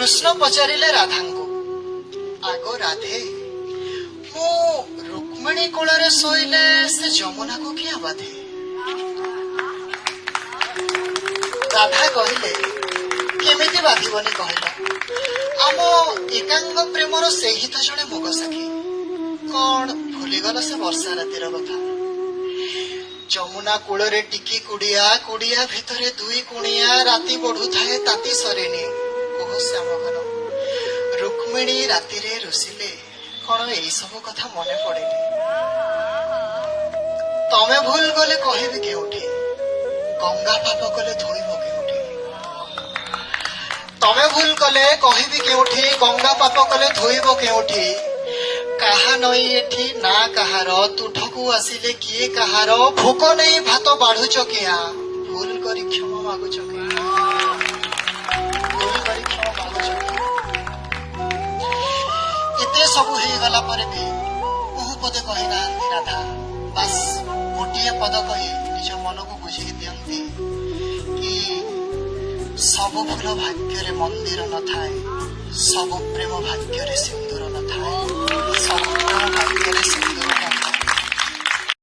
कृष्ण पचारिले राधा को, आगो राधे मु रुक्मिणी कोଳରେ ଶୋଇଲେ से ଯମୁନା को किया बाधे। राधा कहले केमिति बाधिबनी कहला, आम एकांग प्रेमर सेही तो जड़े मोग सखी, कौन भूलीगल से वर्षा रातिर कथा। ଯମୁନା କୂଳରେ ଟିକି କୁଡିଆ, କୁଡିଆ ଭିତରେ ଦୁଇ କୁଣିଆ, ରାତି ବଢୁଥାଏ ତାତି ସରେନି କୋହ ଶ୍ୟାମଘନ। ରୁକ୍ମିଣୀ ରାତିରେ ରୁଷିଲେ କଣ ଏଇ ସବୁ କଥା ମନେ ପଡେନି। ତମେ ଭୁଲ ଗଲେ କହିବି କେଉଁଠି, ଗଙ୍ଗା ପାପ କଲେ ଧୋଇବ କେଉଁଠି। ତମେ ଭୁଲ କଲେ କହିବି କେଉଁଠି, ଗଙ୍ଗା ପାପ କଲେ ଧୋଇବ କେଉଁଠି। काहा नई एठी ना कहार, तुठकू आसिले किए कहार। भोक नहीं भात बाढ़ुच किया, भूल करी क्षमा मागुच किया, भूल करी क्षमा मागुच किया। एते सबु हे गला परे भी बहु पदे कहि नांती राधा, बस गोटिए पद कहि निज मन को बुझी दियंती कि सब फूल भाग्य रे मंदिर न थाए, सब प्रेम भाग्य रे सिंदूर न थाए, सब प्रेम भाग्य रे सिंदूर